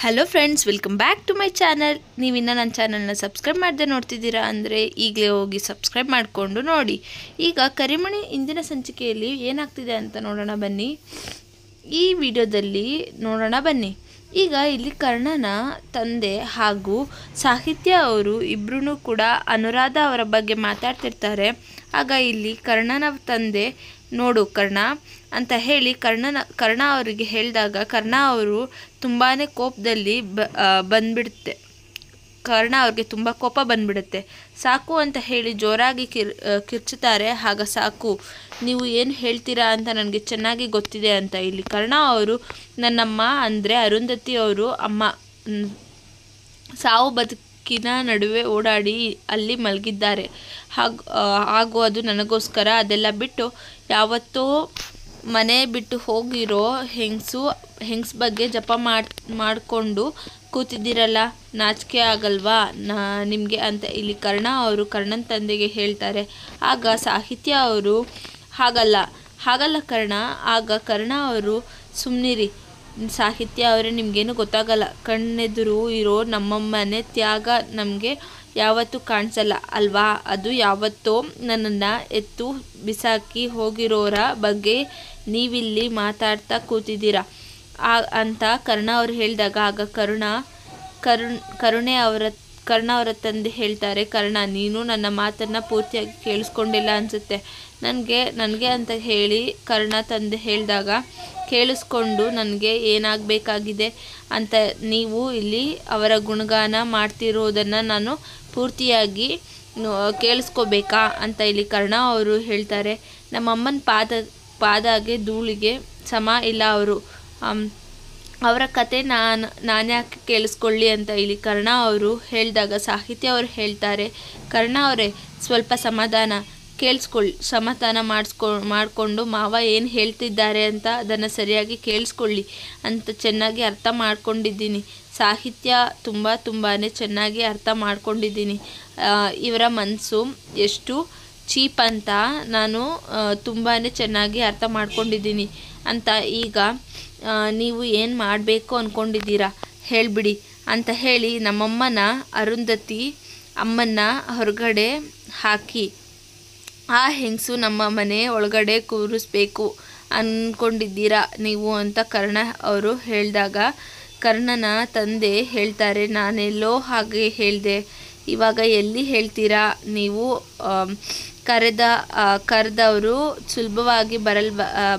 Hello friends, welcome back to my channel. ನೀವಿನ್ನು ನನ್ನ ಚಾನಲ್ನ ಸಬ್ಸ್ಕ್ರೈಬ್ ಮಾಡದೆ ನೋಡ್ತಿದ್ದೀರಾ ಅಂದರೆ ಈಗಲೇ ಹೋಗಿ ಸಬ್ಸ್ಕ್ರೈಬ್ ಮಾಡಿಕೊಂಡು ನೋಡಿ. ಈಗ ಕರಿಮಣಿ ಇಂದಿನ ಸಂಚಿಕೆಯಲ್ಲಿ ಏನಾಗ್ತಿದೆ ಅಂತ ನೋಡೋಣ ಬನ್ನಿ. ಈ ವಿಡಿಯೋದಲ್ಲಿ ನೋಡೋಣ ಬನ್ನಿ. ಈಗ ಇಲ್ಲಿ ಕರ್ಣನ ತಂದೆ ಹಾಗೂ ಸಾಹಿತ್ಯ ಅವರು ಇಬ್ಬರೂ ಕೂಡ ಅನುರಾಧ ಅವರ ಬಗ್ಗೆ ಮಾತಾಡ್ತಿರ್ತಾರೆ. ಆಗ ಇಲ್ಲಿ ಕರ್ಣನ ತಂದೆ, ನೋಡು ಕರ್ಣ ಅಂತ ಹೇಳಿ ಕರ್ಣ ಅವರಿಗೆ ಹೇಳಿದಾಗ ಕರ್ಣ ಅವರು ತುಂಬಾ ಕೋಪದಲ್ಲಿ ಬಂದ್ಬಿಡುತ್ತೆ. ಕರ್ಣ ಅವ್ರಿಗೆ ತುಂಬ ಕೋಪ ಬಂದ್ಬಿಡುತ್ತೆ. ಸಾಕು ಅಂತ ಹೇಳಿ ಜೋರಾಗಿ ಕಿರ್ಚುತ್ತಾರೆ. ಆಗ ಸಾಕು, ನೀವು ಏನು ಹೇಳ್ತೀರಾ ಅಂತ ನನಗೆ ಚೆನ್ನಾಗಿ ಗೊತ್ತಿದೆ ಅಂತ ಇಲ್ಲಿ ಕರ್ಣ ಅವರು, ನನ್ನಮ್ಮ ಅಂದರೆ ಅರುಂಧತಿ ಅವರು ಅಮ್ಮ ಸಾವು ಬದುಕಿನ ನಡುವೆ ಓಡಾಡಿ ಅಲ್ಲಿ ಮಲಗಿದ್ದಾರೆ. ಹಾಗೂ ಅದು ನನಗೋಸ್ಕರ. ಅದೆಲ್ಲ ಬಿಟ್ಟು ಯಾವತ್ತೋ ಮನೆ ಬಿಟ್ಟು ಹೋಗಿರೋ ಹೆಂಗ್ಸ್ ಬಗ್ಗೆ ಜಪ ಮಾಡಿಕೊಂಡು ಕೂತಿದ್ದೀರಲ್ಲ, ನಾಚಿಕೆ ಆಗಲ್ವಾ ನಿಮಗೆ ಅಂತ ಇಲ್ಲಿ ಕರ್ಣ ಅವರು ಕರ್ಣನ ತಂದೆಗೆ ಹೇಳ್ತಾರೆ. ಆಗ ಸಾಹಿತ್ಯ ಅವರು, ಹಾಗಲ್ಲ ಕರ್ಣ. ಆಗ ಕರ್ಣ ಅವರು, ಸುಮ್ಮನಿರಿ ಸಾಹಿತ್ಯ ಅವರೇ, ನಿಮಗೇನು ಗೊತ್ತಾಗಲ್ಲ. ಕಣ್ಣೆದುರು ಇರೋ ನಮ್ಮಮ್ಮನೆ ತ್ಯಾಗ ನಮಗೆ ಯಾವತ್ತೂ ಕಾಣಿಸಲ್ಲ ಅಲ್ವಾ. ಅದು ಯಾವತ್ತೋ ನನ್ನನ್ನು ಎತ್ತು ಬಿಸಾಕಿ ಹೋಗಿರೋರ ಬಗ್ಗೆ ನೀವಿಲ್ಲಿ ಮಾತಾಡ್ತಾ ಕೂತಿದ್ದೀರಾ ಅಂತ ಕರ್ಣ ಅವರು ಹೇಳಿದಾಗ ಆಗ ಕರ್ಣ ಅವರ ತಂದೆ ಹೇಳ್ತಾರೆ, ಕರ್ಣ ನೀನು ನನ್ನ ಮಾತನ್ನು ಪೂರ್ತಿಯಾಗಿ ಕೇಳಿಸ್ಕೊಂಡಿಲ್ಲ ಅನಿಸುತ್ತೆ. ನನಗೆ ಅಂತ ಹೇಳಿ ಕರ್ಣ ತಂದೆ ಹೇಳಿದಾಗ ಕೇಳಿಸ್ಕೊಂಡು ನನಗೆ ಏನಾಗಬೇಕಾಗಿದೆ ಅಂತ ನೀವು ಇಲ್ಲಿ ಅವರ ಗುಣಗಾನ ಮಾಡ್ತಿರೋದನ್ನು ನಾನು ಪೂರ್ತಿಯಾಗಿ ಕೇಳಿಸ್ಕೋಬೇಕಾ ಅಂತ ಇಲ್ಲಿ ಕರ್ಣ ಅವರು ಹೇಳ್ತಾರೆ. ನಮ್ಮಮ್ಮನ ಪಾದಾಗೆ ಧೂಳಿಗೆ ಸಮ ಇಲ್ಲ ಅವರು. ಅವರ ಕತೆ ನಾನು ಯಾಕೆ ಕೇಳಿಸ್ಕೊಳ್ಳಿ ಅಂತ ಇಲ್ಲಿ ಕರ್ಣ ಅವರು ಹೇಳಿದಾಗ ಸಾಹಿತ್ಯ ಅವರು ಹೇಳ್ತಾರೆ, ಕರ್ಣ ಅವರೇ ಸ್ವಲ್ಪ ಸಮಾಧಾನ ಮಾಡಿಕೊಂಡು ಮಾವ ಏನು ಹೇಳ್ತಿದ್ದಾರೆ ಅಂತ ಅದನ್ನು ಸರಿಯಾಗಿ ಕೇಳಿಸ್ಕೊಳ್ಳಿ ಅಂತ ಚೆನ್ನಾಗಿ ಅರ್ಥ ಮಾಡ್ಕೊಂಡಿದ್ದೀನಿ. ಸಾಹಿತ್ಯ ತುಂಬಾ ಚೆನ್ನಾಗಿ ಅರ್ಥ ಮಾಡ್ಕೊಂಡಿದ್ದೀನಿ. ಇವರ ಮನಸ್ಸು ಎಷ್ಟು ಚೀಪ್ ಅಂತ ನಾನು ತುಂಬಾ ಚೆನ್ನಾಗಿ ಅರ್ಥ ಮಾಡ್ಕೊಂಡಿದ್ದೀನಿ ಅಂತ. ಈಗ ನೀವು ಏನು ಮಾಡಬೇಕು ಅಂದ್ಕೊಂಡಿದ್ದೀರಾ ಹೇಳಿಬಿಡಿ ಅಂತ ಹೇಳಿ ನಮ್ಮಮ್ಮನ ಅರುಂಧತಿ ಅಮ್ಮನ್ನ ಹೊರಗಡೆ ಹಾಕಿ ಆ ಹೆಂಗಸು ನಮ್ಮ ಮನೆ ಒಳಗಡೆ ಕೂರಿಸ್ಬೇಕು ಅಂದ್ಕೊಂಡಿದ್ದೀರಾ ನೀವು ಅಂತ ಕರ್ಣ ಅವರು ಹೇಳಿದಾಗ ಕರ್ಣನ ತಂದೆ ಹೇಳ್ತಾರೆ, ನಾನೆಲ್ಲೋ ಹಾಗೆ ಹೇಳಿದೆ, ಇವಾಗ ಎಲ್ಲಿ ಹೇಳ್ತೀರಾ ನೀವು. ಕರೆದವರು ಸುಲಭವಾಗಿ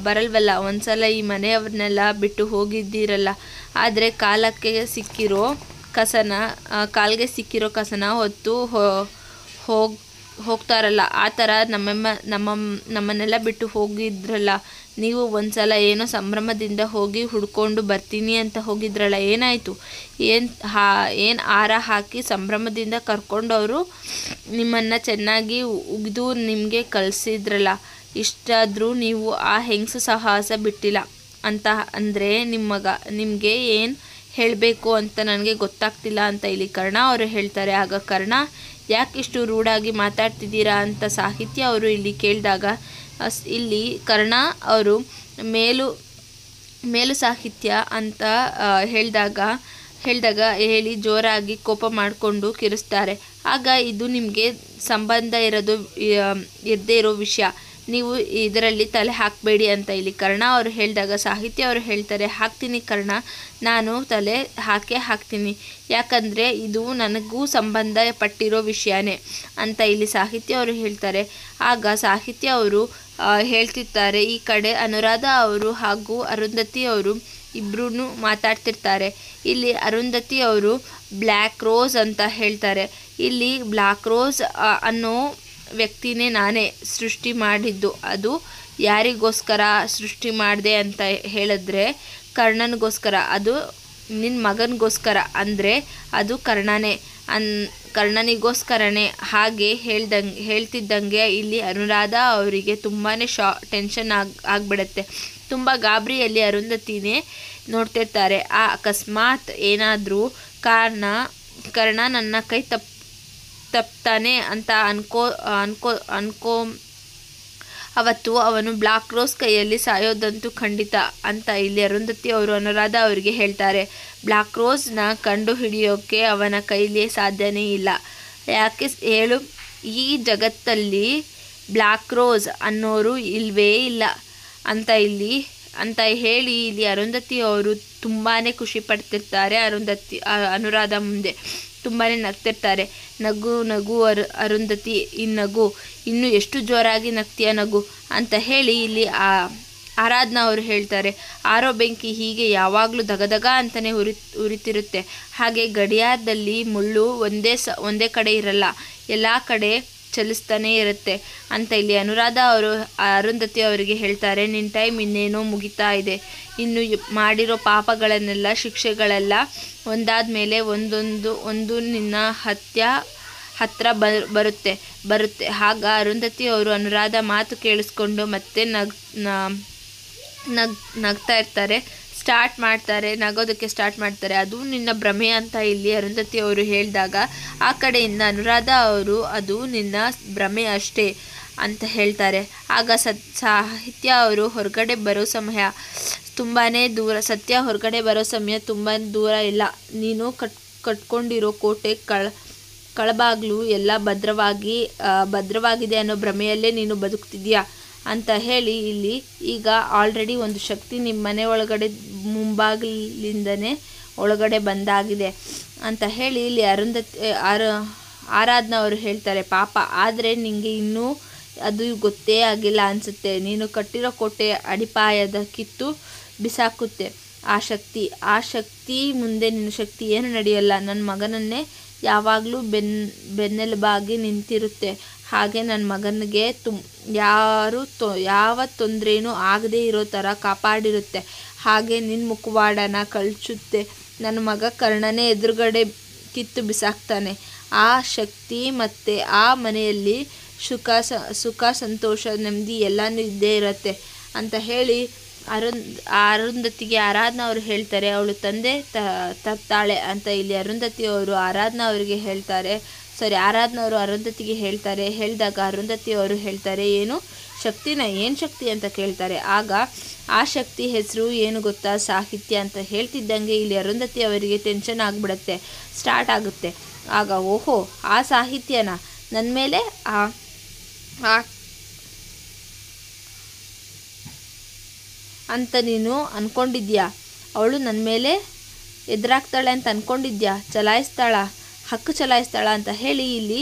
ಬರಲ್ವಲ್ಲ. ಒಂದ್ಸಲ ಈ ಮನೆಯವ್ರನ್ನೆಲ್ಲ ಬಿಟ್ಟು ಹೋಗಿದ್ದೀರಲ್ಲ, ಆದರೆ ಕಾಲ್ಗೆ ಸಿಕ್ಕಿರೋ ಕಸನ ಹೊತ್ತು ಹೋಗ್ತಾರಲ್ಲ, ಆ ಥರ ನಮ್ಮನ್ನೆಲ್ಲ ಬಿಟ್ಟು ಹೋಗಿದ್ರಲ್ಲ ನೀವು. ಒಂದ್ಸಲ ಏನೋ ಸಂಭ್ರಮದಿಂದ ಹೋಗಿ ಹುಡ್ಕೊಂಡು ಬರ್ತೀನಿ ಅಂತ ಹೋಗಿದ್ರಲ್ಲ, ಏನಾಯಿತು? ಏನು ಹಾರ ಹಾಕಿ ಸಂಭ್ರಮದಿಂದ ಕರ್ಕೊಂಡವರು ನಿಮ್ಮನ್ನು ಚೆನ್ನಾಗಿ ಉಗಿದು ನಿಮಗೆ ಕಳಿಸಿದ್ರಲ್ಲ, ಇಷ್ಟಾದರೂ ನೀವು ಆ ಹೆಂಗಸು ಸಾಹಸ ಬಿಟ್ಟಿಲ್ಲ ಅಂತ ಅಂದರೆ ನಿಮಗೆ ಏನು ಹೇಳಬೇಕು ಅಂತ ನನಗೆ ಗೊತ್ತಾಗ್ತಿಲ್ಲ ಅಂತ ಇಲ್ಲಿ ಕರ್ಣ ಅವರು ಹೇಳ್ತಾರೆ. ಆಗ ಕರ್ಣ, ಯಾಕೆ ಇಷ್ಟು ರೂಢಾಗಿ ಮಾತಾಡ್ತಿದ್ದೀರಾ ಅಂತ ಸಾಹಿತ್ಯ ಅವರು ಇಲ್ಲಿ ಕೇಳಿದಾಗ ಇಲ್ಲಿ ಕರ್ಣ ಅವರು ಮೇಲು ಸಾಹಿತ್ಯ ಅಂತ ಹೇಳಿದಾಗ ಹೇಳಿ ಜೋರಾಗಿ ಕೋಪ ಮಾಡಿಕೊಂಡು ಕಿರಿಸ್ತಾರೆ. ಆಗ ಇದು ನಿಮಗೆ ಸಂಬಂಧ ಇರದೇ ಇರೋ ವಿಷಯ, ನೀವು ಇದರಲ್ಲಿ ತಲೆ ಹಾಕಬೇಡಿ ಅಂತ ಇಲ್ಲಿ ಕರ್ಣ ಅವರು ಹೇಳಿದಾಗ ಸಾಹಿತ್ಯ ಅವರು ಹೇಳ್ತಾರೆ, ಹಾಕ್ತೀನಿ ಕರ್ಣ, ನಾನು ತಲೆ ಹಾಕ್ತೀನಿ, ಯಾಕಂದರೆ ಇದು ನನಗೂ ಸಂಬಂಧ ಪಟ್ಟಿರೋ ವಿಷಯನೇ ಅಂತ ಇಲ್ಲಿ ಸಾಹಿತ್ಯ ಅವರು ಹೇಳ್ತಾರೆ. ಆಗ ಸಾಹಿತ್ಯ ಅವರು ಹೇಳ್ತಿರ್ತಾರೆ, ಈ ಕಡೆ ಅನುರಾಧ ಅವರು ಹಾಗೂ ಅರುಂಧತಿ ಅವರು ಇಬ್ಬರೂ ಮಾತಾಡ್ತಿರ್ತಾರೆ. ಇಲ್ಲಿ ಅರುಂಧತಿ ಅವರು ಬ್ಲ್ಯಾಕ್ ರೋಸ್ ಅಂತ ಹೇಳ್ತಾರೆ. ಇಲ್ಲಿ ಬ್ಲ್ಯಾಕ್ ರೋಸ್ ಅನ್ನೋ ವ್ಯಕ್ತಿನೇ ನಾನೇ ಸೃಷ್ಟಿ ಮಾಡಿದ್ದು. ಅದು ಯಾರಿಗೋಸ್ಕರ ಸೃಷ್ಟಿ ಮಾಡಿದೆ ಅಂತ ಹೇಳಿದ್ರೆ ಕರ್ಣನಿಗೋಸ್ಕರ, ಅದು ನಿನ್ನ ಮಗನಿಗೋಸ್ಕರ, ಅಂದರೆ ಅದು ಕರ್ಣನಿಗೋಸ್ಕರನೇ. ಹಾಗೆ ಹೇಳ್ತಿದ್ದಂಗೆ ಇಲ್ಲಿ ಅನುರಾಧ ಅವರಿಗೆ ತುಂಬಾ ಟೆನ್ಷನ್ ಆಗಿಬಿಡುತ್ತೆ. ತುಂಬ ಗಾಬರಿಯಲ್ಲಿ ಅರುಂಧತಿನೇ ನೋಡ್ತಿರ್ತಾರೆ. ಅಕಸ್ಮಾತ್ ಏನಾದರೂ ಕರ್ಣ ನನ್ನ ಕೈ ತಪ್ತಾನೆ ಅಂತ ಅವತ್ತು ಅವನು ಬ್ಲಾಕ್ ರೋಸ್ ಕೈಯಲ್ಲಿ ಸಾಯೋದಂತೂ ಖಂಡಿತ ಅಂತ ಇಲ್ಲಿ ಅರುಂಧತಿ ಅವರು ಅನುರಾಧ ಅವರಿಗೆ ಹೇಳ್ತಾರೆ. ಬ್ಲಾಕ್ ರೋಸ್ನ ಕಂಡು ಹಿಡಿಯೋಕ್ಕೆ ಅವನ ಕೈಲಿ ಸಾಧ್ಯನೇ ಇಲ್ಲ. ಯಾಕೆ ಹೇಳು, ಈ ಜಗತ್ತಲ್ಲಿ ಬ್ಲಾಕ್ ರೋಸ್ ಅನ್ನೋರು ಇಲ್ವೇ ಇಲ್ಲ ಅಂತ ಹೇಳಿ ಇಲ್ಲಿ ಅರುಂಧತಿ ಅವರು ತುಂಬಾ ಖುಷಿ ಪಡ್ತಿರ್ತಾರೆ. ಅನುರಾಧ ಮುಂದೆ ತುಂಬಾ ನಗ್ತಿರ್ತಾರೆ. ನಗು ನಗು ಅರುಂಧತಿ, ನಗು, ಇನ್ನು ಎಷ್ಟು ಜೋರಾಗಿ ನಗ್ತೀಯ ನಗು ಅಂತ ಹೇಳಿ ಇಲ್ಲಿ ಆರಾಧನಾ ಅವರು ಹೇಳ್ತಾರೆ. ಆರೋ ಬೆಂಕಿ ಹೀಗೆ ಯಾವಾಗಲೂ ದಗದಗ ಅಂತಲೇ ಉರಿತಿರುತ್ತೆ. ಹಾಗೆ ಗಡಿಯಾರದಲ್ಲಿ ಮುಳ್ಳು ಒಂದೇ ಕಡೆ ಇರಲ್ಲ, ಎಲ್ಲ ಕಡೆ ಚಲಿಸ್ತಾನೇ ಇರುತ್ತೆ ಅಂತ ಇಲ್ಲಿ ಅನುರಾಧ ಅವರು ಅರುಂಧತಿ ಅವರಿಗೆ ಹೇಳ್ತಾರೆ. ನಿನ್ನ ಟೈಮ್ ಇನ್ನೇನೋ ಮುಗಿತಾ ಇದೆ. ಇನ್ನು ಮಾಡಿರೋ ಪಾಪಗಳನ್ನೆಲ್ಲ, ಶಿಕ್ಷೆಗಳೆಲ್ಲ ಒಂದಾದ ಮೇಲೆ ಒಂದು ನಿನ್ನ ಹತ್ರ ಬರುತ್ತೆ. ಆಗ ಅರುಂಧತಿ ಅವರು ಅನುರಾಧ ಮಾತು ಕೇಳಿಸ್ಕೊಂಡು ಮತ್ತೆ ನಗ್ತಾ ಇರ್ತಾರೆ. ನಗೋದಕ್ಕೆ ಸ್ಟಾರ್ಟ್ ಮಾಡ್ತಾರೆ. ಅದು ನಿನ್ನ ಭ್ರಮೆ ಅಂತ ಇಲ್ಲಿ ಅರುಂಧತಿ ಅವರು ಹೇಳಿದಾಗ ಆ ಕಡೆಯಿಂದ ಅನುರಾಧ ಅವರು ಅದು ನಿನ್ನ ಭ್ರಮೆ ಅಷ್ಟೇ ಅಂತ ಹೇಳ್ತಾರೆ. ಆಗ ಸಾಹಿತ್ಯ ಅವರು ಹೊರಗಡೆ ಬರೋ ಸಮಯ ತುಂಬಾ ದೂರ. ಸತ್ಯ ಹೊರಗಡೆ ಬರೋ ಸಮಯ ತುಂಬ ದೂರ ಇಲ್ಲ. ನೀನು ಕಟ್ಕೊಂಡಿರೋ ಕೋಟೆ ಕಳಬಾಗ್ಲು ಎಲ್ಲ ಭದ್ರವಾಗಿದೆ ಅನ್ನೋ ಭ್ರಮೆಯಲ್ಲೇ ನೀನು ಬದುಕ್ತಿದ್ಯಾ ಅಂತ ಹೇಳಿ ಇಲ್ಲಿ ಈಗ ಆಲ್ರೆಡಿ ಒಂದು ಶಕ್ತಿ ನಿಮ್ಮ ಮನೆ ಒಳಗಡೆ ಮುಂಬಾಗಿಲಿಂದನೇ ಒಳಗಡೆ ಬಂದಾಗಿದೆ ಅಂತ ಹೇಳಿ ಇಲ್ಲಿ ಆರಾಧನಾ ಅವರು ಹೇಳ್ತಾರೆ. ಪಾಪ, ಆದರೆ ನಿಂಗೆ ಇನ್ನೂ ಅದು ಗೊತ್ತೇ ಆಗಿಲ್ಲ ಅನಿಸುತ್ತೆ. ನೀನು ಕಟ್ಟಿರೋ ಕೋಟೆ ಅಡಿಪಾಯದ ಕಿತ್ತು ಬಿಸಾಕುತ್ತೆ ಆ ಶಕ್ತಿ ಮುಂದೆ ನಿನ್ನ ಶಕ್ತಿ ಏನು ನಡೆಯಲ್ಲ. ನನ್ನ ಮಗನನ್ನೇ ಯಾವಾಗಲೂ ಬೆನ್ನೆಲುಬಾಗಿ ನಿಂತಿರುತ್ತೆ. ಹಾಗೆ ನನ್ನ ಮಗನಿಗೆ ಯಾವ ತೊಂದರೆನೂ ಆಗದೇ ಇರೋ ಥರ ಕಾಪಾಡಿರುತ್ತೆ. ಹಾಗೆ ನಿನ್ನ ಮುಖವಾಡನ ಕಳ್ಚುತ್ತೆ. ನನ್ನ ಮಗ ಕರ್ಣನೇ ಎದುರುಗಡೆ ಕಿತ್ತು ಬಿಸಾಕ್ತಾನೆ. ಆ ಶಕ್ತಿ ಮತ್ತು ಆ ಮನೆಯಲ್ಲಿ ಸುಖ ಸಂತೋಷ ನೆಮ್ಮದಿ ಎಲ್ಲನೂ ಇದ್ದೇ ಇರುತ್ತೆ ಅಂತ ಹೇಳಿ ಅರುಂಧತಿಗೆ ಆರಾಧನಾ ಅವರು ಹೇಳ್ತಾರೆ. ಅವಳು ತಂದೆ ತರ್ತಾಳೆ ಅಂತ ಇಲ್ಲಿ ಅರುಂಧತಿ ಅವರು ಆರಾಧನಾ ಅವರಿಗೆ ಹೇಳ್ತಾರೆ. ಆರಾಧನಾ ಅವರು ಅರುಂಧತಿಗೆ ಹೇಳ್ತಾರೆ. ಹೇಳಿದಾಗ ಅರುಂಧತಿ ಅವರು ಹೇಳ್ತಾರೆ, ಏನು ಶಕ್ತಿ ಅಂತ ಕೇಳ್ತಾರೆ. ಆಗ ಆ ಶಕ್ತಿ ಹೆಸರು ಏನು ಗೊತ್ತಾ, ಸಾಹಿತ್ಯ ಅಂತ ಹೇಳ್ತಿದ್ದಂಗೆ ಇಲ್ಲಿ ಅರುಂಧತಿ ಅವರಿಗೆ ಟೆನ್ಷನ್ ಆಗಿಬಿಡುತ್ತೆ, ಸ್ಟಾರ್ಟ್ ಆಗುತ್ತೆ. ಆಗ ಓಹೋ, ಆ ಸಾಹಿತ್ಯನ ನನ್ನ ಮೇಲೆ ಅಂತ ನೀನು ಅಂದ್ಕೊಂಡಿದ್ಯಾ? ಅವಳು ನನ್ನ ಮೇಲೆ ಎದುರಾಗ್ತಾಳೆ ಅಂತ ಅಂದ್ಕೊಂಡಿದ್ಯಾ? ಹಕ್ಕು ಚಲಾಯಿಸ್ತಾಳ ಅಂತ ಹೇಳಿ ಇಲ್ಲಿ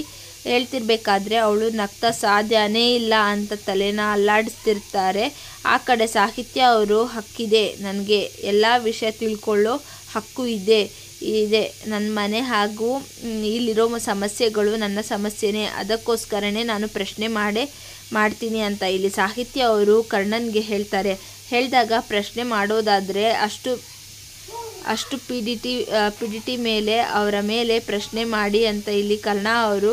ಹೇಳ್ತಿರ್ಬೇಕಾದ್ರೆ ಅವಳು ನಗ್ತಾ ಸಾಧ್ಯನೇ ಇಲ್ಲ ಅಂತ ತಲೆನ ಅಲ್ಲಾಡಿಸ್ತಿರ್ತಾರೆ. ಆ ಕಡೆ ಸಾಹಿತ್ಯ ಅವರು, ಹಕ್ಕಿದೆ, ನನಗೆ ಎಲ್ಲ ವಿಷಯ ತಿಳ್ಕೊಳ್ಳೋ ಹಕ್ಕು ಇದೆ. ನನ್ನ ಮನೆ ಹಾಗೂ ಇಲ್ಲಿರೋ ಸಮಸ್ಯೆಗಳು ನನ್ನ ಸಮಸ್ಯೆನೇ, ಅದಕ್ಕೋಸ್ಕರನೇ ನಾನು ಪ್ರಶ್ನೆ ಮಾಡ್ತೀನಿ ಅಂತ ಇಲ್ಲಿ ಸಾಹಿತ್ಯ ಅವರು ಕರ್ಣನ್ಗೆ ಹೇಳ್ತಾರೆ. ಹೇಳಿದಾಗ ಪ್ರಶ್ನೆ ಮಾಡೋದಾದರೆ ಅಷ್ಟು ಪಿಡಿಟಿ ಮೇಲೆ ಅವರ ಮೇಲೆ ಪ್ರಶ್ನೆ ಮಾಡಿ ಅಂತ ಇಲ್ಲಿ ಕರ್ಣ ಅವರು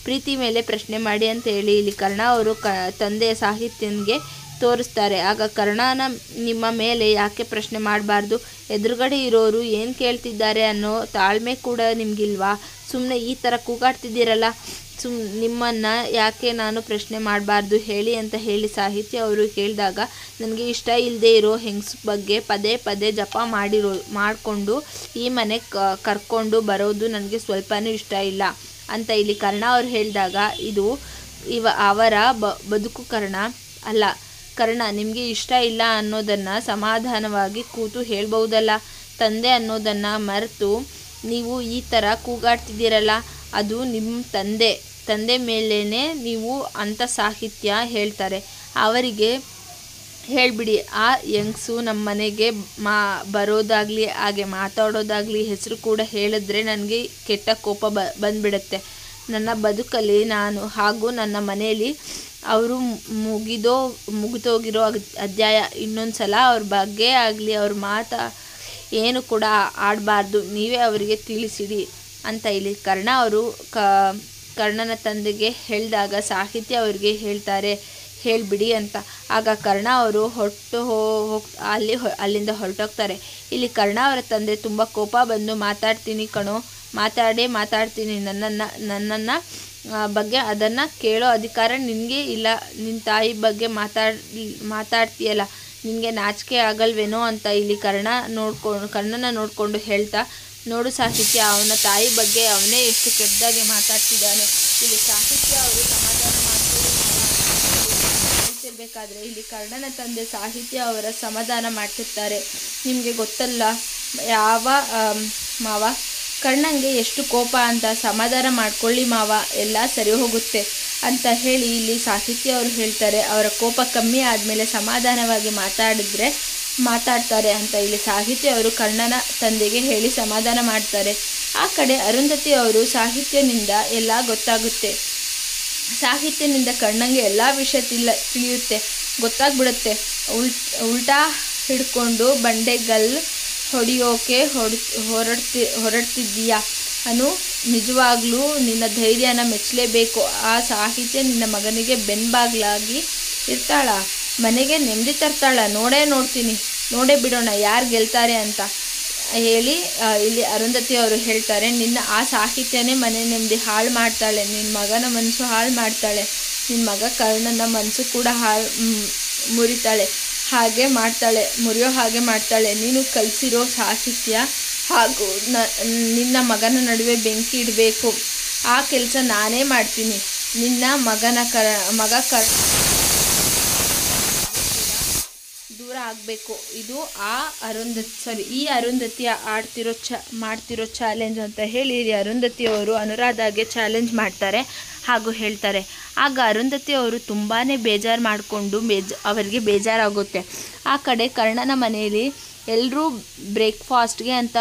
ಪ್ರೀತಿ ಮೇಲೆ ಪ್ರಶ್ನೆ ಮಾಡಿ ಅಂತ ಹೇಳಿ ಇಲ್ಲಿ ಕರ್ಣ ಅವರು ತಂದೆ ಸಾಹಿತ್ಯನ್ಗೆ ತೋರಿಸ್ತಾರೆ. ಆಗ ಕರ್ಣನ ನಿಮ್ಮ ಮೇಲೆ ಯಾಕೆ ಪ್ರಶ್ನೆ ಮಾಡಬಾರ್ದು? ಎದುರುಗಡೆ ಇರೋರು ಏನು ಕೇಳ್ತಿದ್ದಾರೆ ಅನ್ನೋ ತಾಳ್ಮೆ ಕೂಡ ನಿಮಗಿಲ್ವಾ? ಸುಮ್ಮನೆ ಈ ಥರ ಕೂಗಾಡ್ತಿದ್ದೀರಲ್ಲ, ನಿಮ್ಮನ್ನು ಯಾಕೆ ನಾನು ಪ್ರಶ್ನೆ ಮಾಡಬಾರ್ದು ಹೇಳಿ ಅಂತ ಹೇಳಿ ಸಾಹಿತ್ಯ ಅವರು ಹೇಳಿದಾಗ, ನನಗೆ ಇಷ್ಟ ಇಲ್ಲದೆ ಇರೋ ಹೆಂಗಸ ಬಗ್ಗೆ ಪದೇ ಜಪ ಮಾಡಿಕೊಂಡು ಈ ಮನೆ ಕರ್ಕೊಂಡು ಬರೋದು ನನಗೆ ಸ್ವಲ್ಪನೂ ಇಷ್ಟ ಇಲ್ಲ ಅಂತ ಇಲ್ಲಿ ಕರ್ಣ ಅವರು ಹೇಳಿದಾಗ, ಇದು ಅವರ ಬದುಕು ಅಲ್ಲ. ಕರ್ಣ, ನಿಮಗೆ ಇಷ್ಟ ಇಲ್ಲ ಅನ್ನೋದನ್ನು ಸಮಾಧಾನವಾಗಿ ಕೂತು ಹೇಳ್ಬಹುದಲ್ಲ. ತಂದೆ ಅನ್ನೋದನ್ನು ಮರೆತು ನೀವು ಈ ಥರ ಕೂಗಾಡ್ತಿದ್ದೀರಲ್ಲ, ಅದು ನಿಮ್ಮ ತಂದೆ ಮೇಲೇ ನೀವು ಅಂತ ಸಾಹಿತ್ಯ ಹೇಳ್ತಾರೆ. ಅವರಿಗೆ ಹೇಳಿಬಿಡಿ, ಆ ಯಂಗ್ಸು ನಮ್ಮ ಮನೆಗೆ ಬರೋದಾಗಲಿ ಹಾಗೆ ಮಾತಾಡೋದಾಗಲಿ ಹೆಸರು ಕೂಡ ಹೇಳಿದ್ರೆ ನನಗೆ ಕೆಟ್ಟ ಕೋಪ ಬಂದುಬಿಡುತ್ತೆ. ನನ್ನ ಬದುಕಲ್ಲಿ ನಾನು ಹಾಗೂ ನನ್ನ ಮನೆಯಲ್ಲಿ ಅವರು ಮುಗಿದೋಗಿರೋ ಅಧ್ಯಾಯ. ಇನ್ನೊಂದು ಸಲ ಅವ್ರ ಬಗ್ಗೆ ಆಗಲಿ ಅವ್ರ ಏನು ಕೂಡ ಆಡಬಾರ್ದು. ನೀವೇ ಅವರಿಗೆ ತಿಳಿಸಿಡಿ ಅಂತ ಇಲ್ಲಿ ಕರ್ಣ ಅವರು ಕರ್ಣನ ತಂದೆಗೆ ಹೇಳಿದಾಗ ಸಾಹಿತ್ಯ ಅವರಿಗೆ ಹೇಳ್ತಾರೆ, ಹೇಳಿಬಿಡಿ ಅಂತ. ಆಗ ಕರ್ಣ ಅವರು ಅಲ್ಲಿಂದ ಹೊರಟೋಗ್ತಾರೆ. ಇಲ್ಲಿ ಕರ್ಣ ಅವರ ತಂದೆ ತುಂಬ ಕೋಪ ಬಂದು, ಮಾತಾಡ್ತೀನಿ ಕಣೋ, ಮಾತಾಡ್ತೀನಿ, ನನ್ನನ್ನು ಬಗ್ಗೆ ಅದನ್ನು ಕೇಳೋ ಅಧಿಕಾರ ನಿನಗೆ ಇಲ್ಲ. ನಿನ್ನ ತಾಯಿ ಬಗ್ಗೆ ಮಾತಾಡ್ತೀಯಲ್ಲ, ನಿನಗೆ ನಾಚಿಕೆ ಆಗಲ್ವೇನೋ ಅಂತ ಇಲ್ಲಿ ಕರ್ಣನ ನೋಡಿಕೊಂಡು ಹೇಳ್ತಾ, ನೋಡು ಸಾಹಿತ್ಯ, ಅವನ ತಾಯಿ ಬಗ್ಗೆ ಅವನೇ ಎಷ್ಟು ಕೆಟ್ಟದಾಗಿ ಮಾತಾಡ್ತಿದ್ದಾನೆ. ಇಲ್ಲಿ ಸಾಹಿತ್ಯ ಅವರು ಸಮಾಧಾನ ಮಾಡ್ತಿರ್ಬೇಕಾದ್ರೆ ಇಲ್ಲಿ ಕರ್ಣನ ತಂದೆ ಸಾಹಿತ್ಯ ಅವರ ಸಮಾಧಾನ ಮಾಡ್ತಿರ್ತಾರೆ. ನಿಮಗೆ ಗೊತ್ತಲ್ಲ ಯಾವ ಮಾವ, ಕರ್ಣಂಗೆ ಎಷ್ಟು ಕೋಪ ಅಂತ, ಸಮಾಧಾನ ಮಾಡ್ಕೊಳ್ಳಿ ಮಾವ, ಎಲ್ಲ ಸರಿ ಹೋಗುತ್ತೆ ಅಂತ ಹೇಳಿ ಇಲ್ಲಿ ಸಾಹಿತ್ಯ ಅವರು ಹೇಳ್ತಾರೆ. ಅವರ ಕೋಪ ಕಮ್ಮಿ ಆದಮೇಲೆ ಸಮಾಧಾನವಾಗಿ ಮಾತಾಡ್ತಾರೆ ಅಂತ ಇಲ್ಲಿ ಸಾಹಿತ್ಯ ಅವರು ಕರ್ಣನ ತಂದೆಗೆ ಹೇಳಿ ಸಮಾಧಾನ ಮಾಡ್ತಾರೆ. ಆ ಕಡೆ ಅರುಂಧತಿ ಅವರು ಸಾಹಿತ್ಯನಿಂದ ಎಲ್ಲ ಗೊತ್ತಾಗುತ್ತೆ. ಸಾಹಿತ್ಯನಿಂದ ಕರ್ಣಂಗೆ ಎಲ್ಲ ವಿಷಯ ತಿಳಿಯುತ್ತೆ, ಗೊತ್ತಾಗ್ಬಿಡುತ್ತೆ. ಉಲ್ಟಾ ಹಿಡ್ಕೊಂಡು ಬಂಡೆಗಲ್ ಹೊಡೆಯೋಕೆ ಹೊರಡ್ತಿದ್ದೀಯಾ ಅನು, ನಿಜವಾಗ್ಲೂ ನಿನ್ನ ಧೈರ್ಯನ ಮೆಚ್ಚಲೇಬೇಕು. ಆ ಸಾಹಿತ್ಯ ನಿನ್ನ ಮಗನಿಗೆ ಬೆನ್ಬಾಗ್ಲಾಗಿ ಇರ್ತಾಳ, ಮನೆಗೆ ನೆಮ್ಮದಿ ತರ್ತಾಳ. ನೋಡೇ ಬಿಡೋಣ ಯಾರು ಗೆಲ್ತಾರೆ ಅಂತ ಹೇಳಿ ಇಲ್ಲಿ ಅರುಂಧತಿ ಅವರು ಹೇಳ್ತಾರೆ. ನಿನ್ನ ಆ ಸಾಹಿತ್ಯನೇ ಮನೆ ನೆಮ್ಮದಿ ಹಾಳು ಮಾಡ್ತಾಳೆ, ನಿನ್ನ ಮಗನ ಮನಸ್ಸು ಹಾಳು ಮಾಡ್ತಾಳೆ, ನಿನ್ನ ಮಗ ಕರ್ಣನ ಮನಸ್ಸು ಕೂಡ ಮುರಿಯೋ ಹಾಗೆ ಮಾಡ್ತಾಳೆ. ನೀನು ಕಲಿಸಿರೋ ಸಾಹಿತ್ಯ ಹಾಗೂ ನಿನ್ನ ಮಗನ ನಡುವೆ ಬೆಂಕಿ ಇಡಬೇಕು. ಆ ಕೆಲಸ ನಾನೇ ಮಾಡ್ತೀನಿ. ನಿನ್ನ ಮಗ ದೂರ ಆಗಬೇಕು. ಇದು ಈ ಅರುಂಧತಿಯ ಮಾಡ್ತಿರೋ ಚಾಲೆಂಜ್ ಅಂತ ಹೇಳಿ ಅರುಂಧತಿಯವರು ಅನುರಾಧಾಗೆ ಚಾಲೆಂಜ್ ಮಾಡ್ತಾರೆ ಹಾಗೂ ಹೇಳ್ತಾರೆ. ಆಗ ಅರುಂಧತಿಯವರು ತುಂಬಾ ಬೇಜಾರು ಮಾಡಿಕೊಂಡು ಅವರಿಗೆ ಬೇಜಾರಾಗುತ್ತೆ. ಆ ಕಡೆ ಕರ್ಣನ ಮನೆಯಲ್ಲಿ ಎಲ್ಲರೂ ಬ್ರೇಕ್ಫಾಸ್ಟ್ಗೆ ಅಂತ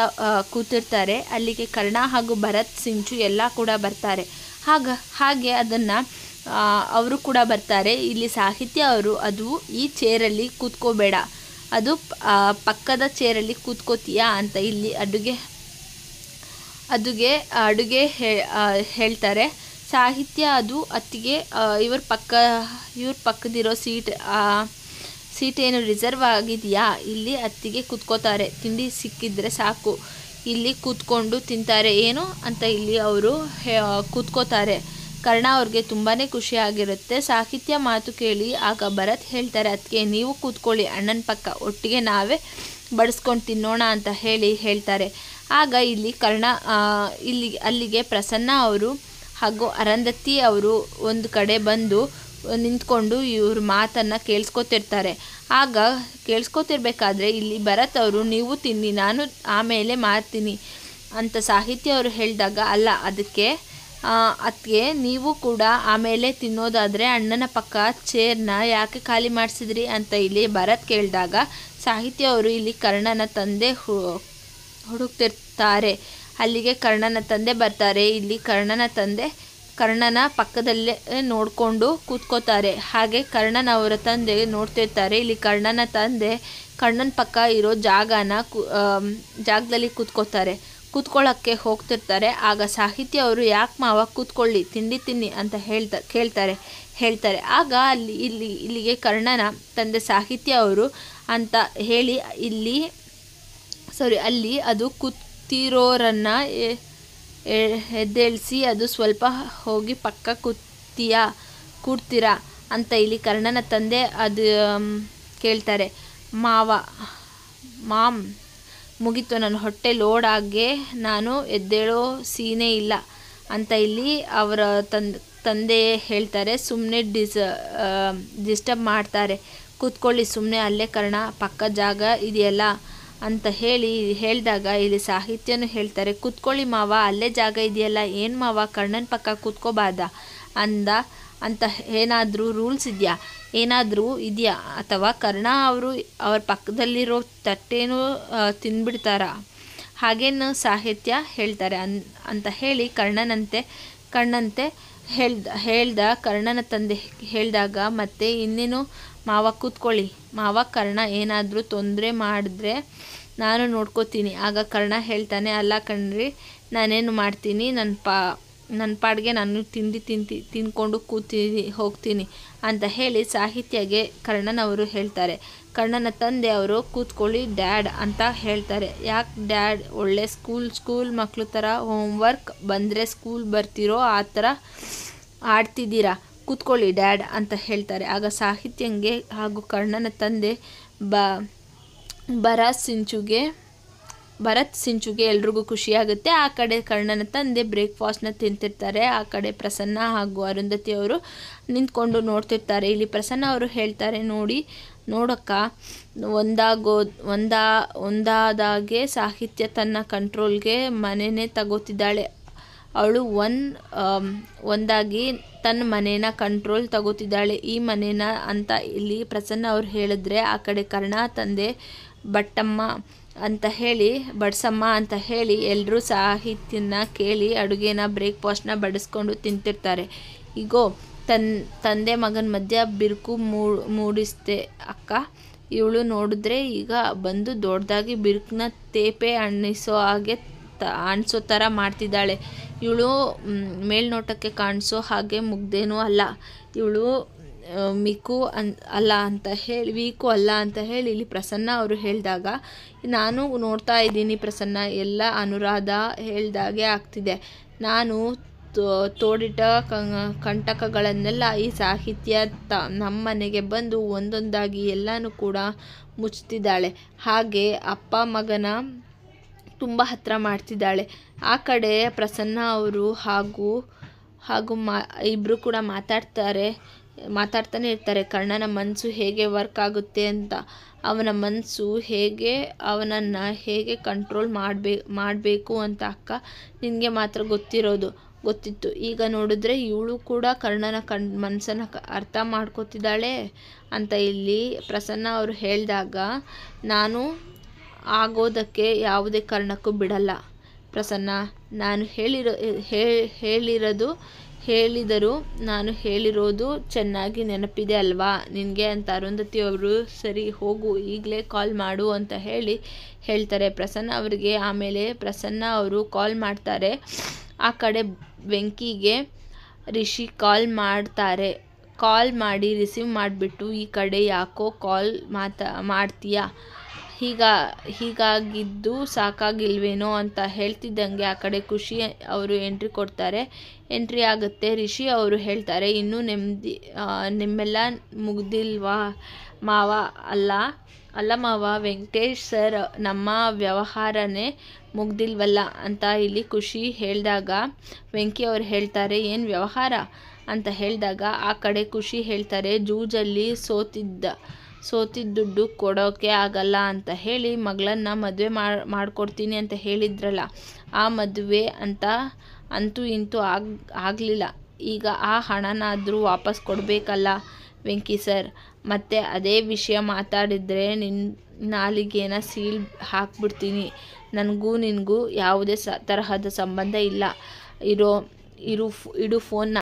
ಕೂತಿರ್ತಾರೆ. ಅಲ್ಲಿಗೆ ಕರ್ಣ ಹಾಗೂ ಭರತ್, ಸಿಂಚು ಎಲ್ಲ ಕೂಡ ಬರ್ತಾರೆ. ಹಾಗೆ ಅದನ್ನು ಅವರು ಕೂಡ ಬರ್ತಾರೆ. ಇಲ್ಲಿ ಸಾಹಿತ್ಯ ಅವರು, ಅದು ಈ ಚೇರಲ್ಲಿ ಕೂತ್ಕೋಬೇಡ, ಅದು ಪಕ್ಕದ ಚೇರಲ್ಲಿ ಕೂತ್ಕೋತೀಯಾ ಅಂತ ಇಲ್ಲಿ ಅಡುಗೆ ಹೇಳ್ತಾರೆ. ಸಾಹಿತ್ಯ ಅದು ಅತ್ತಿಗೆ ಇವ್ರ ಪಕ್ಕದಿರೋ ಸೀಟ್ ಏನು ರಿಸರ್ವ್ ಆಗಿದೆಯಾ, ಇಲ್ಲಿ ಅತ್ತಿಗೆ ಕೂತ್ಕೋತಾರೆ. ತಿಂಡಿ ಸಿಕ್ಕಿದ್ರೆ ಸಾಕು, ಇಲ್ಲಿ ಕೂತ್ಕೊಂಡು ತಿಂತಾರೆ ಏನು ಅಂತ ಇಲ್ಲಿ ಅವರು ಕೂತ್ಕೋತಾರೆ. ಕರ್ಣ ಅವ್ರಿಗೆ ತುಂಬಾ ಖುಷಿಯಾಗಿರುತ್ತೆ. ಸಾಹಿತ್ಯ ಮಾತು ಕೇಳಿ ಆಗ ಭರತ್ ಹೇಳ್ತಾರೆ, ಅದಕ್ಕೆ ನೀವು ಕೂತ್ಕೊಳ್ಳಿ ಅಣ್ಣನ ಪಕ್ಕ, ಒಟ್ಟಿಗೆ ನಾವೇ ಬಡಿಸ್ಕೊಂಡು ತಿನ್ನೋಣ ಅಂತ ಹೇಳ್ತಾರೆ. ಆಗ ಇಲ್ಲಿ ಕರ್ಣ ಅಲ್ಲಿಗೆ ಪ್ರಸನ್ನ ಅವರು ಹಾಗೂ ಅರುಂಧತಿ ಅವರು ಒಂದು ಕಡೆ ಬಂದು ನಿಂತ್ಕೊಂಡು ಇವ್ರ ಮಾತನ್ನು ಕೇಳಿಸ್ಕೊತಿರ್ತಾರೆ. ಆಗ ಕೇಳಿಸ್ಕೊತಿರ್ಬೇಕಾದ್ರೆ ಇಲ್ಲಿ ಭರತ್ ಅವರು, ನೀವು ತಿನ್ನಿ, ನಾನು ಆಮೇಲೆ ಮಾಡ್ತೀನಿ ಅಂತ ಸಾಹಿತ್ಯ ಅವರು ಹೇಳಿದಾಗ, ಅಲ್ಲ, ಅದಕ್ಕೆ ನೀವು ಕೂಡ ಆಮೇಲೆ ತಿನ್ನೋದಾದರೆ ಅಣ್ಣನ ಪಕ್ಕ ಚೇರ್ನ ಯಾಕೆ ಖಾಲಿ ಮಾಡಿಸಿದ್ರಿ ಅಂತ ಇಲ್ಲಿ ಭರತ್ ಕೇಳಿದಾಗ, ಸಾಹಿತ್ಯ ಅವರು ಇಲ್ಲಿ ಕರ್ಣನ ತಂದೆ ಹುಡುಕ್ತಿರ್ತಾರೆ. ಅಲ್ಲಿಗೆ ಕರ್ಣನ ತಂದೆ ಬರ್ತಾರೆ. ಇಲ್ಲಿ ಕರ್ಣನ ತಂದೆ ಕರ್ಣನ ಪಕ್ಕದಲ್ಲೇ ನೋಡಿಕೊಂಡು ಕೂತ್ಕೋತಾರೆ. ಹಾಗೆ ಕರ್ಣನ ಅವರ ತಂದೆ ನೋಡ್ತಿರ್ತಾರೆ. ಇಲ್ಲಿ ಕರ್ಣನ ತಂದೆ ಕರ್ಣನ ಪಕ್ಕ ಇರೋ ಜಾಗದಲ್ಲಿ ಕೂತ್ಕೊಳ್ಳೋಕ್ಕೆ ಹೋಗ್ತಿರ್ತಾರೆ. ಆಗ ಸಾಹಿತ್ಯ ಅವರು, ಯಾಕೆ ಮಾವ ಕೂತ್ಕೊಳ್ಳಿ, ತಿಂಡಿ ತಿನ್ನಿ ಅಂತ ಹೇಳ್ತಾರೆ. ಆಗ ಇಲ್ಲಿಗೆ ಕರ್ಣನ ತಂದೆ ಸಾಹಿತ್ಯ ಅವರು ಅಂತ ಹೇಳಿ ಅಲ್ಲಿ ಅದು ಕೂತಿರೋರನ್ನು ಎದ್ದೇಳಿಸಿ, ಅದು ಸ್ವಲ್ಪ ಹೋಗಿ ಪಕ್ಕ ಕೂಡ್ತೀರಾ ಅಂತ ಇಲ್ಲಿ ಕರ್ಣನ ತಂದೆ ಅದು ಕೇಳ್ತಾರೆ. ಮಾಮ್ ಮುಗೀತು, ನನ್ನ ಹೊಟ್ಟೆ ಲೋಡ್ ಆಗಿ ನಾನು ಎದ್ದೇಳೋ ಸೀನೇ ಇಲ್ಲ ಅಂತ ಇಲ್ಲಿ ಅವರ ತಂದೆ ಹೇಳ್ತಾರೆ. ಸುಮ್ಮನೆ ಡಿಸ್ಟರ್ಬ್ ಮಾಡ್ತಾರೆ, ಕೂತ್ಕೊಳ್ಳಿ ಸುಮ್ಮನೆ, ಅಲ್ಲೇ ಕರ್ಣ ಪಕ್ಕ ಜಾಗ ಇದೆಯಲ್ಲ ಅಂತ ಹೇಳಿದಾಗ ಇಲ್ಲಿ ಸಾಹಿತ್ಯನೂ ಹೇಳ್ತಾರೆ, ಕೂತ್ಕೊಳ್ಳಿ ಮಾವ, ಅಲ್ಲೇ ಜಾಗ ಇದೆಯಲ್ಲ, ಏನು ಮಾವ ಕರ್ಣನ ಪಕ್ಕ ಕೂತ್ಕೋಬಾರ್ದ ಅಂತ ಏನಾದರೂ ರೂಲ್ಸ್ ಇದೆಯಾ ಅಥವಾ ಕರ್ಣ ಅವರು ಅವ್ರ ಪಕ್ಕದಲ್ಲಿರೋ ತಟ್ಟೇನೂ ತಿಂದ್ಬಿಡ್ತಾರ, ಹಾಗೇನು ಸಾಹಿತ್ಯ ಹೇಳ್ತಾರೆ ಅಂತ ಹೇಳಿ ಕರ್ಣನಂತೆ ಹೇಳ್ದ ಕರ್ಣನ ತಂದೆ ಹೇಳಿದಾಗ, ಮತ್ತೆ ಇನ್ನೇನು ಮಾವ ಕೂತ್ಕೊಳ್ಳಿ ಮಾವ, ಕರ್ಣ ಏನಾದರೂ ತೊಂದರೆ ಮಾಡಿದ್ರೆ ನಾನು ನೋಡ್ಕೋತೀನಿ. ಆಗ ಕರ್ಣ ಹೇಳ್ತಾನೆ, ಅಲ್ಲ ಕಣ್ರಿ, ನಾನೇನು ಮಾಡ್ತೀನಿ, ನನ್ನ ಪಾಡಿಗೆ ನಾನು ತಿಂದ್ಕೊಂಡು ಹೋಗ್ತೀನಿ ಅಂತ ಹೇಳಿ ಸಾಹಿತ್ಯಗೆ ಕರ್ಣನವರು ಹೇಳ್ತಾರೆ. ಕರ್ಣನ ತಂದೆ ಅವರು, ಕೂತ್ಕೊಳ್ಳಿ ಡ್ಯಾಡ್ ಅಂತ ಹೇಳ್ತಾರೆ. ಯಾಕೆ ಡ್ಯಾಡ್, ಒಳ್ಳೆ ಸ್ಕೂಲ್ ಮಕ್ಕಳು ಥರ ಹೋಮ್ವರ್ಕ್ ಬಂದರೆ ಸ್ಕೂಲ್ ಬರ್ತಿರೋ ಆ ಥರ ಆಡ್ತಿದ್ದೀರಾ, ಕೂತ್ಕೊಳ್ಳಿ ಡ್ಯಾಡ್ ಅಂತ ಹೇಳ್ತಾರೆ. ಆಗ ಸಾಹಿತ್ಯಂಗೆ ಹಾಗೂ ಕರ್ಣನ ತಂದೆ ಭರತ್ ಸಿಂಚುಗೆ ಎಲ್ರಿಗೂ ಖುಷಿಯಾಗುತ್ತೆ. ಆ ಕಡೆ ಕರ್ಣನ ತಂದೆ ಬ್ರೇಕ್ಫಾಸ್ಟ್ನ ತಿಂತಿರ್ತಾರೆ. ಆ ಕಡೆ ಪ್ರಸನ್ನ ಹಾಗೂ ಅರುಂಧತಿ ಅವರು ನಿಂತ್ಕೊಂಡು ನೋಡ್ತಿರ್ತಾರೆ. ಇಲ್ಲಿ ಪ್ರಸನ್ನ ಅವರು ಹೇಳ್ತಾರೆ, ನೋಡಕ್ಕ ಒಂದಾದಾಗೆ ಸಾಹಿತ್ಯ ತನ್ನ ಕಂಟ್ರೋಲ್ಗೆ ಮನೆನೇ ತಗೋತಿದ್ದಾಳೆ. ಅವಳು ಒಂದಾಗಿ ತನ್ನ ಮನೇನ ಕಂಟ್ರೋಲ್ ತಗೋತಿದ್ದಾಳೆ, ಈ ಮನೇನ ಅಂತ ಇಲ್ಲಿ ಪ್ರಸನ್ನ ಅವ್ರು ಹೇಳಿದ್ರೆ, ಆ ಕಡೆ ಕರ್ಣ ತಂದೆ ಬಡ್ಸಮ್ಮ ಅಂತ ಹೇಳಿ ಎಲ್ಲರೂ ಸಾಹಿತ್ಯನ ಕೇಳಿ ಅಡುಗೆನ ಬ್ರೇಕ್ಫಾಸ್ಟ್ನ ಬಡಿಸ್ಕೊಂಡು ತಿಂತಿರ್ತಾರೆ. ಈಗೋ ತಂದೆ ಮಗನ ಮಧ್ಯ ಬಿರುಕು ಮೂಡಿಸ್ತೆ ಅಕ್ಕ. ಇವಳು ನೋಡಿದ್ರೆ ಈಗ ಬಂದು ದೊಡ್ಡದಾಗಿ ಬಿರುಕನ್ನ ತೇಪೆ ಅಣಿಸೋ ಥರ ಮಾಡ್ತಿದ್ದಾಳೆ. ಇವಳು ಮೇಲ್ನೋಟಕ್ಕೆ ಕಾಣಿಸೋ ಹಾಗೆ ಮುಗ್ದೇನೂ ಅಲ್ಲ, ಇವಳು ವೀಕು ಅಲ್ಲ ಅಂತ ಹೇಳಿ ಇಲ್ಲಿ ಪ್ರಸನ್ನ ಅವರು ಹೇಳಿದಾಗ, ನಾನು ನೋಡ್ತಾ ಇದ್ದೀನಿ ಪ್ರಸನ್ನ, ಎಲ್ಲ ಅನುರಾಧ ಹೇಳ್ದಾಗೆ ಆಗ್ತಿದೆ. ನಾನು ತೋಡಿಟ್ಟ ಕಂಟಕಗಳನ್ನೆಲ್ಲ ಈ ಸಾಹಿತ್ಯ ನಮ್ಮ ಮನೆಗೆ ಬಂದು ಒಂದೊಂದಾಗಿ ಎಲ್ಲನೂ ಕೂಡ ಮುಚ್ತಿದ್ದಾಳೆ. ಹಾಗೆ ಅಪ್ಪ ಮಗನ ತುಂಬ ಹತ್ತಿರ ಮಾಡ್ತಿದ್ದಾಳೆ. ಆ ಕಡೆ ಪ್ರಸನ್ನ ಅವರು ಹಾಗೂ ಇಬ್ಬರು ಕೂಡ ಮಾತಾಡ್ತಾನೆ ಇರ್ತಾರೆ. ಕರ್ಣನ ಮನಸ್ಸು ಹೇಗೆ ವರ್ಕ್ ಆಗುತ್ತೆ ಅಂತ, ಅವನ ಮನಸ್ಸು ಅವನನ್ನು ಹೇಗೆ ಕಂಟ್ರೋಲ್ ಮಾಡಬೇಕು ಅಂತ ಅಕ್ಕ ನಿನಗೆ ಮಾತ್ರ ಗೊತ್ತಿತ್ತು. ಈಗ ನೋಡಿದ್ರೆ ಇವಳು ಕೂಡ ಕರ್ಣನ ಮನಸ್ಸನ್ನು ಅರ್ಥ ಮಾಡ್ಕೋತಿದ್ದಾಳೆ ಅಂತ ಇಲ್ಲಿ ಪ್ರಸನ್ನ ಅವರು ಹೇಳಿದಾಗ, ನಾನು ಆಗೋದಕ್ಕೆ ಯಾವುದೇ ಕಾರಣಕ್ಕೂ ಬಿಡಲ್ಲ ಪ್ರಸನ್ನ. ನಾನು ನಾನು ಹೇಳಿರೋದು ಚೆನ್ನಾಗಿ ನೆನಪಿದೆ ಅಲ್ವಾ ನಿನಗೆ ಅಂತ ಅರುಂಧತಿ ಅವರು ಸರಿ ಹೋಗು, ಈಗಲೇ ಕಾಲ್ ಮಾಡು ಅಂತ ಹೇಳ್ತಾರೆ ಪ್ರಸನ್ನ ಅವರಿಗೆ. ಆಮೇಲೆ ಪ್ರಸನ್ನ ಅವರು ಕಾಲ್ ಮಾಡ್ತಾರೆ. ಆ ಕಡೆ ವೆಂಕಿಗೆ ರಿಷಿ ಕಾಲ್ ಮಾಡಿ ರಿಸೀವ್ ಮಾಡಿಬಿಟ್ಟು, ಈ ಕಡೆ ಯಾಕೋ ಕಾಲ್ ಮಾಡ್ತೀಯಾ, ಹೀಗಾಗಿದ್ದು ಸಾಕಾಗಿಲ್ವೇನೋ ಅಂತ ಹೇಳ್ತಿದ್ದಂಗೆ ಆ ಕಡೆ ಖುಷಿ ಅವರು ಎಂಟ್ರಿ ಆಗುತ್ತೆ. ರಿಷಿ ಅವರು ಹೇಳ್ತಾರೆ, ಇನ್ನೂ ನಿಮ್ಮೆಲ್ಲ ಮುಗ್ದಿಲ್ವಾ ಮಾವ? ಅಲ್ಲ ಮಾವ, ವೆಂಕಟೇಶ್ ಸರ್ ನಮ್ಮ ವ್ಯವಹಾರನೇ ಮುಗ್ದಿಲ್ವಲ್ಲ ಅಂತ ಇಲ್ಲಿ ಖುಷಿ ಹೇಳಿದಾಗ, ವೆಂಕಿ ಅವರು ಹೇಳ್ತಾರೆ, ಏನು ವ್ಯವಹಾರ ಅಂತ ಹೇಳಿದಾಗ, ಆ ಕಡೆ ಖುಷಿ ಹೇಳ್ತಾರೆ, ಜೂಜಲ್ಲಿ ಸೋತಿದ್ದ ದುಡ್ಡು ಕೊಡೋಕೆ ಆಗಲ್ಲ ಅಂತ ಹೇಳಿ ಮಗಳನ್ನ ಮದುವೆ ಮಾಡ್ಕೊಡ್ತೀನಿ ಅಂತ ಹೇಳಿದ್ರಲ್ಲ, ಆ ಮದುವೆ ಅಂತೂ ಇಂತೂ ಆಗಲಿಲ್ಲ. ಈಗ ಆ ಹಣನಾದರೂ ವಾಪಸ್ ಕೊಡಬೇಕಲ್ಲ ವೆಂಕಿ ಸರ್. ಮತ್ತೆ ಅದೇ ವಿಷಯ ಮಾತಾಡಿದರೆ ನಾಲಿಗೆನ ಸೀಲ್ ಹಾಕ್ಬಿಡ್ತೀನಿ. ನನಗೂ ನಿನಗೂ ಯಾವುದೇ ತರಹದ ಸಂಬಂಧ ಇಲ್ಲ. ಇಡು ಫೋನ್ನ.